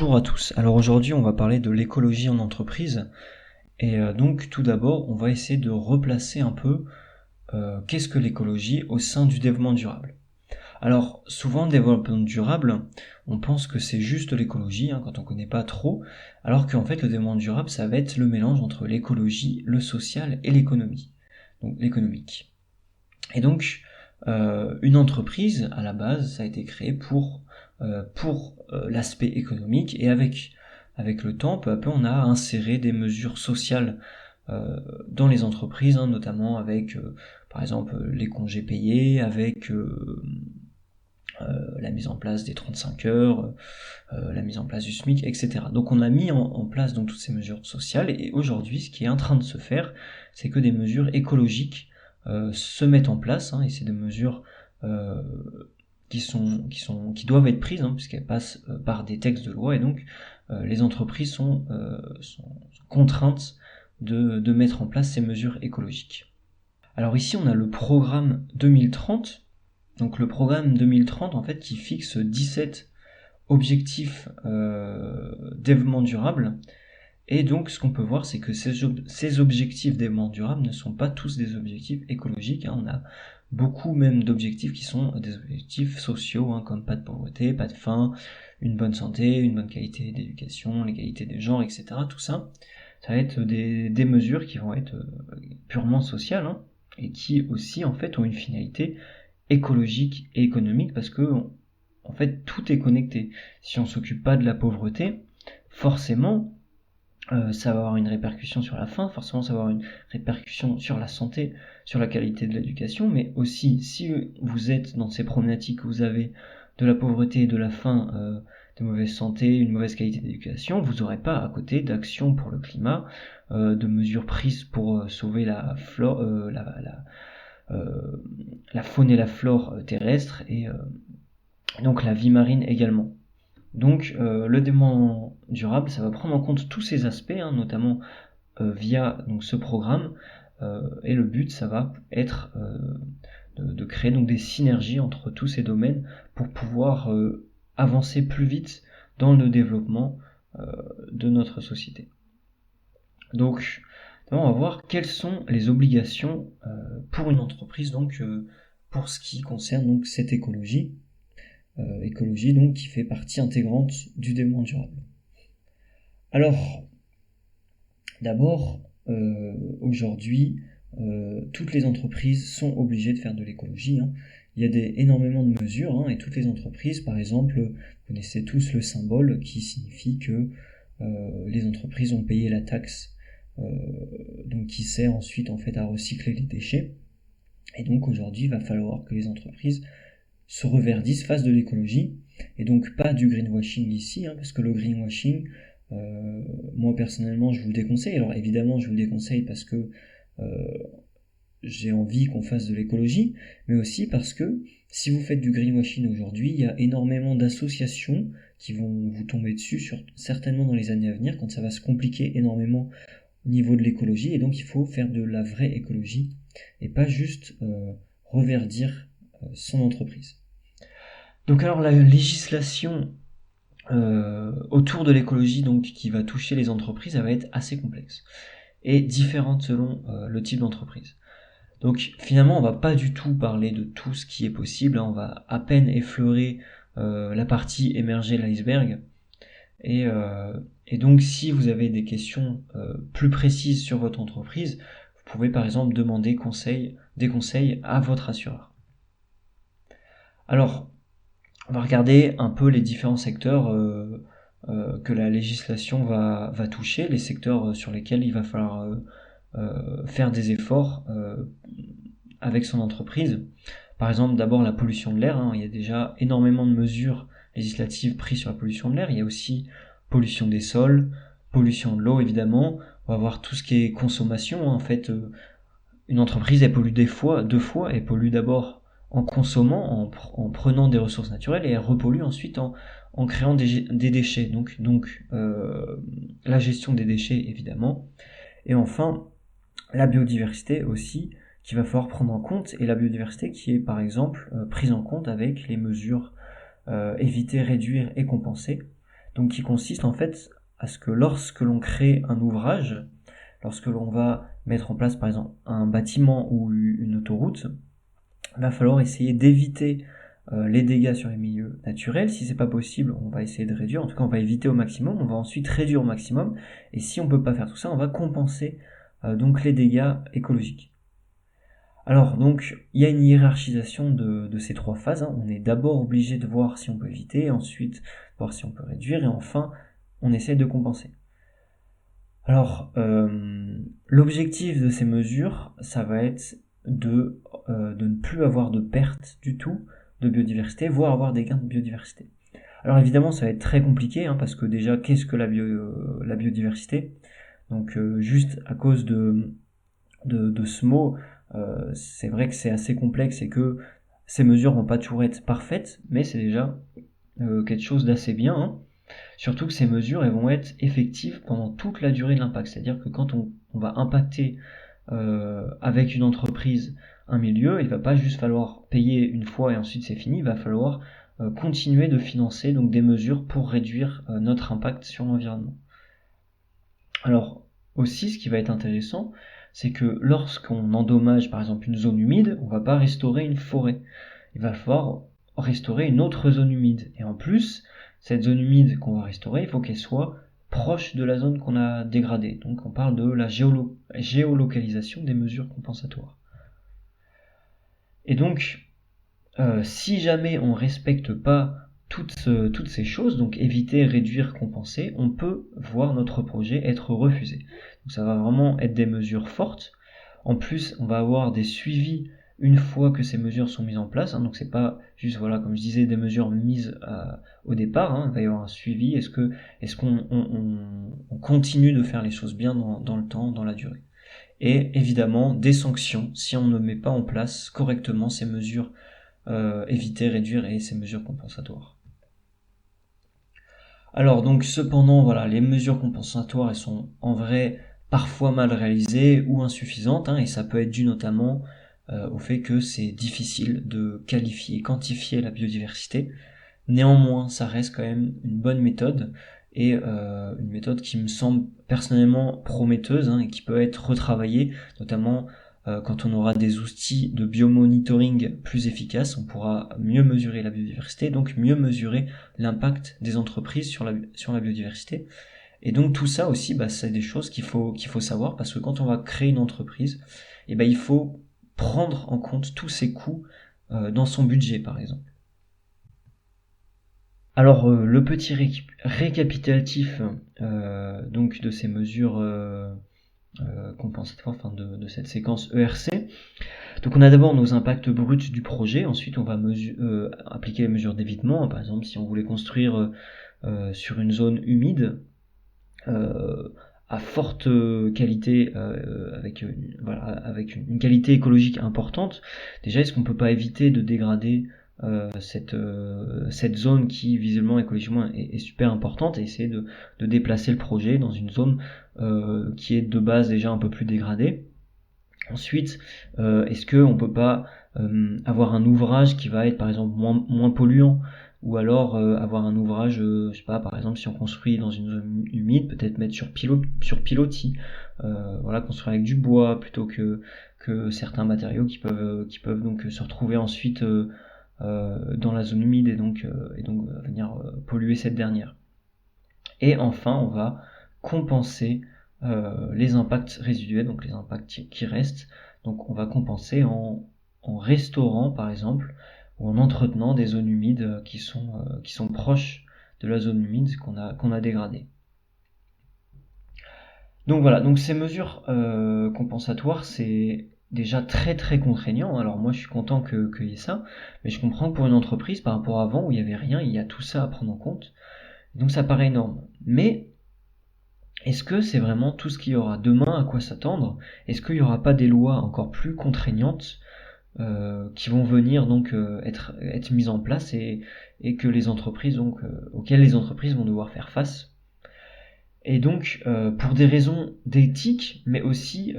Bonjour à tous. Alors aujourd'hui, on va parler de l'écologie en entreprise. Et donc tout d'abord, on va essayer de replacer un peu qu'est-ce que l'écologie au sein du développement durable. Alors souvent, le développement durable, on pense que c'est juste l'écologie, quand on connaît pas trop, alors qu'en fait le développement durable, ça va être le mélange entre l'écologie, le social et l'économie, donc l'économique. Et donc, une entreprise, à la base, ça a été créé pour l'aspect économique, et avec le temps, peu à peu, on a inséré des mesures sociales dans les entreprises, notamment avec, par exemple, les congés payés, avec la mise en place des 35 heures, la mise en place du SMIC, etc. Donc on a mis en place donc toutes ces mesures sociales, et aujourd'hui, ce qui est en train de se faire, c'est que des mesures écologiques se mettent en place, et c'est des mesures qui doivent être prises, puisqu'elles passent par des textes de loi, et donc les entreprises sont contraintes de mettre en place ces mesures écologiques. Alors ici, on a le programme 2030. Donc le programme 2030, en fait, qui fixe 17 objectifs développement durable. Et donc, ce qu'on peut voir, c'est que ces objectifs développement durable ne sont pas tous des objectifs écologiques. On a beaucoup même d'objectifs qui sont des objectifs sociaux, comme pas de pauvreté, pas de faim, une bonne santé, une bonne qualité d'éducation, l'égalité des genres, etc. Tout ça, ça va être des mesures qui vont être purement sociales, et qui aussi, en fait, ont une finalité écologique et économique, parce que, en fait, tout est connecté. Si on s'occupe pas de la pauvreté, forcément, ça va avoir une répercussion sur la faim, forcément ça va avoir une répercussion sur la santé, sur la qualité de l'éducation, mais aussi si vous êtes dans ces problématiques où vous avez de la pauvreté, de la faim, de mauvaise santé, une mauvaise qualité d'éducation, vous n'aurez pas à côté d'actions pour le climat, de mesures prises pour sauver la flore, la faune et la flore terrestre, et donc la vie marine également. Donc le développement durable, ça va prendre en compte tous ces aspects, notamment via donc, ce programme, et le but, ça va être de créer donc des synergies entre tous ces domaines pour pouvoir avancer plus vite dans le développement de notre société. Donc, on va voir quelles sont les obligations pour une entreprise, donc pour ce qui concerne donc cette écologie donc qui fait partie intégrante du développement durable. Alors, d'abord, aujourd'hui, toutes les entreprises sont obligées de faire de l'écologie. Il y a énormément de mesures, et toutes les entreprises, par exemple, vous connaissez tous le symbole qui signifie que les entreprises ont payé la taxe, donc qui sert ensuite en fait à recycler les déchets. Et donc aujourd'hui, il va falloir que les entreprises se reverdissent, fassent de l'écologie, et donc pas du greenwashing ici, parce que le greenwashing, moi personnellement je vous le déconseille. Alors évidemment je vous le déconseille parce que j'ai envie qu'on fasse de l'écologie, mais aussi parce que si vous faites du greenwashing aujourd'hui, il y a énormément d'associations qui vont vous tomber dessus, certainement dans les années à venir, quand ça va se compliquer énormément au niveau de l'écologie, et donc il faut faire de la vraie écologie, et pas juste reverdir son entreprise. Donc alors la législation autour de l'écologie, donc qui va toucher les entreprises, elle va être assez complexe et différente selon le type d'entreprise. Donc finalement, on va pas du tout parler de tout ce qui est possible, on va à peine effleurer la partie émergée de l'iceberg. Et donc si vous avez des questions plus précises sur votre entreprise, vous pouvez par exemple demander des conseils à votre assureur. Alors, on va regarder un peu les différents secteurs que la législation va toucher, les secteurs sur lesquels il va falloir faire des efforts avec son entreprise. Par exemple, d'abord la pollution de l'air, il y a déjà énormément de mesures législatives prises sur la pollution de l'air. Il y a aussi pollution des sols, pollution de l'eau évidemment. On va voir tout ce qui est consommation. En fait, une entreprise, elle pollue deux fois. Elle pollue d'abord en consommant, en prenant des ressources naturelles, et elle repollue ensuite en créant des déchets. Donc la gestion des déchets évidemment. Et enfin, la biodiversité aussi, qu'il va falloir prendre en compte, et la biodiversité qui est par exemple prise en compte avec les mesures éviter, réduire et compenser. donc qui consiste en fait à ce que lorsque l'on crée un ouvrage, lorsque l'on va mettre en place par exemple un bâtiment ou une autoroute, il va falloir essayer d'éviter les dégâts sur les milieux naturels. Si c'est pas possible, on va essayer de réduire. En tout cas, on va éviter au maximum. On va ensuite réduire au maximum. Et si on peut pas faire tout ça, on va compenser donc les dégâts écologiques. Alors donc, il y a une hiérarchisation de ces trois phases. On est d'abord obligé de voir si on peut éviter, ensuite voir si on peut réduire, et enfin, on essaie de compenser. Alors, l'objectif de ces mesures, ça va être de ne plus avoir de perte du tout de biodiversité, voire avoir des gains de biodiversité. Alors évidemment, ça va être très compliqué, parce que déjà, qu'est-ce que la biodiversité? Donc juste à cause de ce mot, c'est vrai que c'est assez complexe et que ces mesures vont pas toujours être parfaites, mais c'est déjà quelque chose d'assez bien. Surtout que ces mesures elles vont être effectives pendant toute la durée de l'impact. C'est-à-dire que quand on va impacter avec une entreprise un milieu, il va pas juste falloir payer une fois et ensuite c'est fini, il va falloir continuer de financer donc des mesures pour réduire notre impact sur l'environnement. Alors aussi, ce qui va être intéressant, c'est que lorsqu'on endommage par exemple une zone humide, on va pas restaurer une forêt. Il va falloir restaurer une autre zone humide. Et en plus, cette zone humide qu'on va restaurer, il faut qu'elle soit proche de la zone qu'on a dégradée. Donc on parle de la géolocalisation des mesures compensatoires. Et donc, si jamais on ne respecte pas toutes ces choses, donc éviter, réduire, compenser, on peut voir notre projet être refusé. Donc ça va vraiment être des mesures fortes. En plus, on va avoir des suivis une fois que ces mesures sont mises en place. Donc c'est pas juste, voilà, comme je disais, des mesures mises au départ. Il va y avoir un suivi. Est-ce qu'on on continue de faire les choses bien dans le temps, dans la durée? Et évidemment, des sanctions si on ne met pas en place correctement ces mesures éviter, réduire et ces mesures compensatoires. Alors donc cependant, voilà, les mesures compensatoires, elles sont en vrai parfois mal réalisées ou insuffisantes, et ça peut être dû notamment au fait que c'est difficile de quantifier la biodiversité. Néanmoins, ça reste quand même une bonne méthode et une méthode qui me semble personnellement prometteuse et qui peut être retravaillée, notamment quand on aura des outils de biomonitoring plus efficaces, on pourra mieux mesurer la biodiversité, donc mieux mesurer l'impact des entreprises sur la biodiversité. Et donc tout ça aussi, c'est des choses qu'il faut savoir, parce que quand on va créer une entreprise, il faut prendre en compte tous ces coûts dans son budget, par exemple. Alors le petit récapitulatif donc de ces mesures compensatoires, enfin de cette séquence ERC. Donc on a d'abord nos impacts bruts du projet, ensuite on va appliquer les mesures d'évitement. Par exemple, si on voulait construire sur une zone humide à forte qualité, avec une qualité écologique importante, déjà est-ce qu'on peut pas éviter de dégrader cette zone qui visiblement écologiquement est super importante, et essayer de déplacer le projet dans une zone qui est de base déjà un peu plus dégradée. Ensuite, est-ce qu'on peut pas avoir un ouvrage qui va être par exemple moins polluant, ou alors avoir un ouvrage, je sais pas, par exemple si on construit dans une zone humide, peut-être mettre sur pilotis, voilà, construire avec du bois plutôt que certains matériaux qui peuvent donc se retrouver ensuite dans la zone humide et donc venir polluer cette dernière. Et enfin, on va compenser les impacts résiduels, donc les impacts qui restent. Donc on va compenser en restaurant par exemple, ou en entretenant des zones humides qui sont proches de la zone humide qu'on a dégradée. Donc voilà, donc ces mesures compensatoires, c'est déjà très très contraignant. Alors moi je suis content qu'il y ait ça, mais je comprends que pour une entreprise, par rapport à avant où il n'y avait rien, il y a tout ça à prendre en compte. Donc ça paraît énorme. Mais est-ce que c'est vraiment tout ce qu'il y aura demain, à quoi s'attendre? Est-ce qu'il n'y aura pas des lois encore plus contraignantes qui vont venir donc être mises en place, et que les entreprises auxquelles les entreprises vont devoir faire face? Et donc pour des raisons d'éthique, mais aussi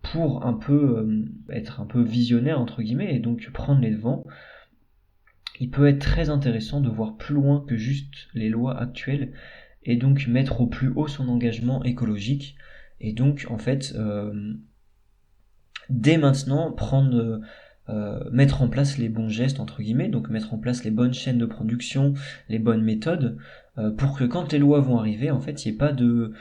pour un peu être un peu visionnaire entre guillemets, et donc prendre les devants, il peut être très intéressant de voir plus loin que juste les lois actuelles et donc mettre au plus haut son engagement écologique et donc en fait dès maintenant mettre en place les bons gestes entre guillemets, donc mettre en place les bonnes chaînes de production, les bonnes méthodes, pour que quand les lois vont arriver, en fait, il y ait pas de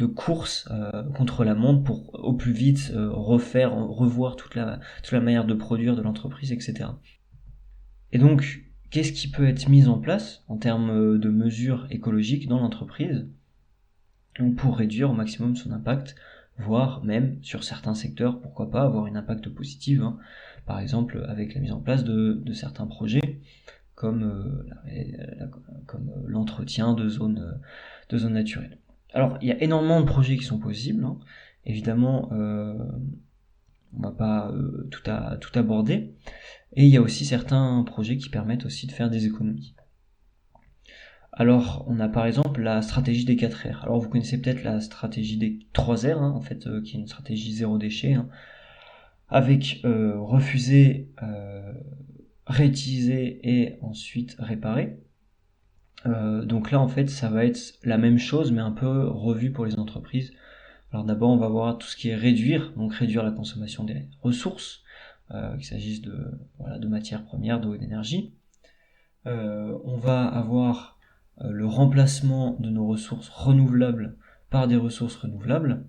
course contre la montre pour au plus vite revoir toute la manière de produire de l'entreprise, etc. Et donc, qu'est-ce qui peut être mis en place en termes de mesures écologiques dans l'entreprise pour réduire au maximum son impact, voire même sur certains secteurs, pourquoi pas avoir une impact positif, hein. Par exemple avec la mise en place de certains projets comme l'entretien de zones naturelles. Alors il y a énormément de projets qui sont possibles, hein. Évidemment on va pas tout aborder, et il y a aussi certains projets qui permettent aussi de faire des économies. Alors, on a par exemple la stratégie des 4 R. Alors, vous connaissez peut-être la stratégie des 3 R, hein, en fait, qui est une stratégie zéro déchet, hein, avec refuser, réutiliser et ensuite réparer. Donc là, en fait, ça va être la même chose, mais un peu revu pour les entreprises. Alors d'abord, on va voir tout ce qui est réduire, donc réduire la consommation des ressources, qu'il s'agisse de matières premières, d'eau et d'énergie. On va avoir le remplacement de nos ressources renouvelables par des ressources renouvelables.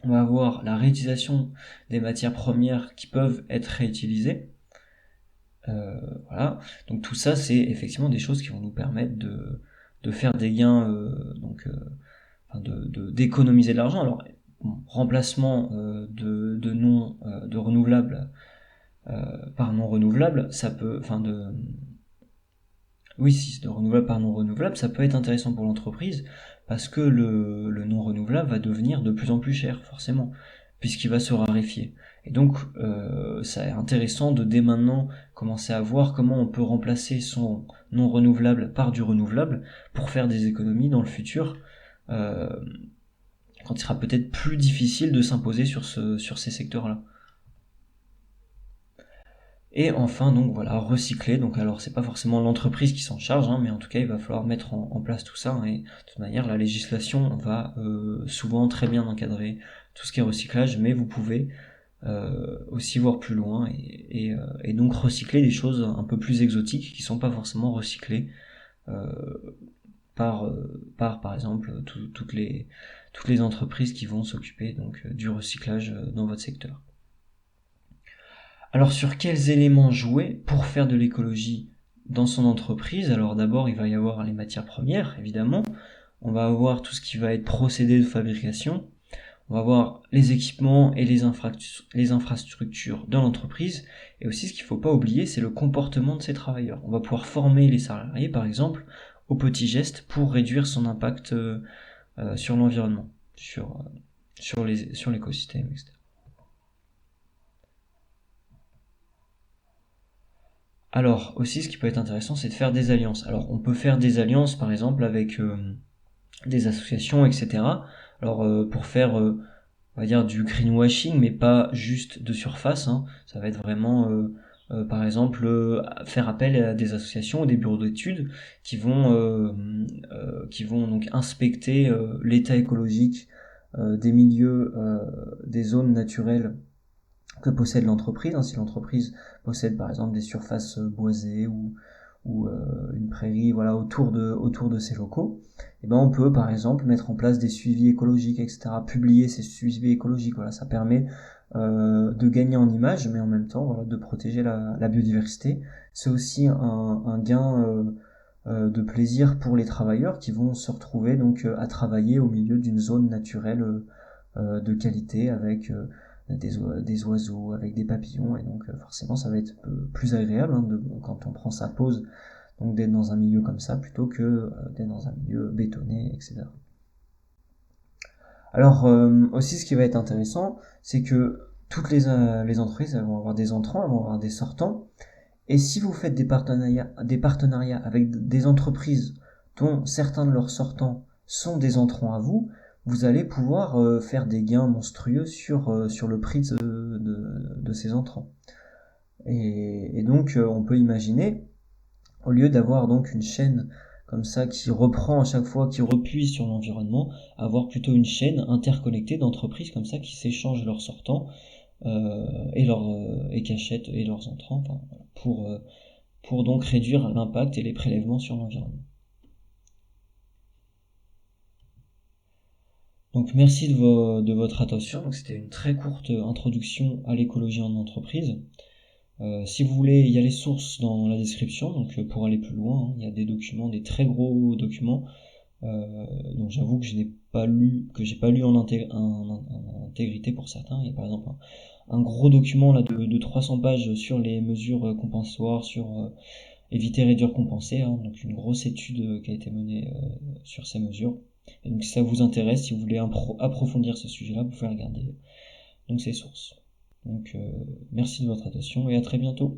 On va avoir la réutilisation des matières premières qui peuvent être réutilisées. Voilà. Donc tout ça, c'est effectivement des choses qui vont nous permettre de faire des gains, d'économiser de l'argent. Alors, remplacement de renouvelables par non renouvelables, ça peut, oui, si de renouvelable par non renouvelable, ça peut être intéressant pour l'entreprise parce que le non renouvelable va devenir de plus en plus cher, forcément, puisqu'il va se raréfier. Et donc, c'est intéressant de dès maintenant commencer à voir comment on peut remplacer son non renouvelable par du renouvelable pour faire des économies dans le futur, euh, quand il sera peut-être plus difficile de s'imposer sur ces secteurs-là. Et enfin, donc voilà, recycler. Donc alors, c'est pas forcément l'entreprise qui s'en charge, hein, mais en tout cas, il va falloir mettre en place tout ça, hein. Et de toute manière, la législation va souvent très bien encadrer tout ce qui est recyclage, mais vous pouvez aussi voir plus loin et donc recycler des choses un peu plus exotiques qui sont pas forcément recyclées euh, par exemple toutes les entreprises qui vont s'occuper donc du recyclage dans votre secteur. Alors sur quels éléments jouer pour faire de l'écologie dans son entreprise? Alors d'abord, il va y avoir les matières premières, évidemment. On va avoir tout ce qui va être procédé de fabrication. On va avoir les équipements et les infrastructures de l'entreprise. Et aussi, ce qu'il ne faut pas oublier, c'est le comportement de ses travailleurs. On va pouvoir former les salariés, par exemple, aux petits gestes pour réduire son impact sur l'environnement, sur l'écosystème, etc. Alors aussi, ce qui peut être intéressant, c'est de faire des alliances. Alors on peut faire des alliances, par exemple, avec des associations, etc. Alors pour faire, on va dire, du greenwashing, mais pas juste de surface, hein. Ça va être vraiment, par exemple, faire appel à des associations ou des bureaux d'études qui vont donc inspecter l'état écologique des milieux, des zones naturelles que possède l'entreprise, hein. Si l'entreprise possède par exemple des surfaces boisées ou une prairie, voilà, autour de ces locaux, et ben on peut par exemple mettre en place des suivis écologiques, etc., publier ces suivis écologiques. Voilà, ça permet de gagner en image, mais en même temps, voilà, de protéger la biodiversité. C'est aussi un gain de plaisir pour les travailleurs qui vont se retrouver donc à travailler au milieu d'une zone naturelle de qualité avec des oiseaux, avec des papillons, et donc forcément ça va être plus agréable, hein, quand on prend sa pause, donc d'être dans un milieu comme ça plutôt que d'être dans un milieu bétonné, etc. Alors aussi, ce qui va être intéressant, c'est que toutes les entreprises, elles vont avoir des entrants, elles vont avoir des sortants, et si vous faites des partenariats avec des entreprises dont certains de leurs sortants sont des entrants à vous, vous allez pouvoir faire des gains monstrueux sur le prix de ces entrants. Et donc on peut imaginer, au lieu d'avoir donc une chaîne comme ça qui reprend à chaque fois, qui repuise sur l'environnement, avoir plutôt une chaîne interconnectée d'entreprises comme ça qui s'échangent leurs sortants et qui achètent et leurs entrants, enfin, voilà, pour donc réduire l'impact et les prélèvements sur l'environnement. Donc merci de votre attention. Donc c'était une très courte introduction à l'écologie en entreprise. Si vous voulez, il y a les sources dans la description, donc pour aller plus loin, hein, il y a des documents, des très gros documents. Donc j'avoue que je n'ai pas lu, que j'ai pas lu en intégrité pour certains. Il y a par exemple un gros document là de 300 pages sur les mesures compensatoires, sur éviter, réduire, compenser, hein, donc une grosse étude qui a été menée sur ces mesures. Et donc si ça vous intéresse, si vous voulez approfondir ce sujet-là, vous pouvez regarder donc ces sources. Donc merci de votre attention et à très bientôt.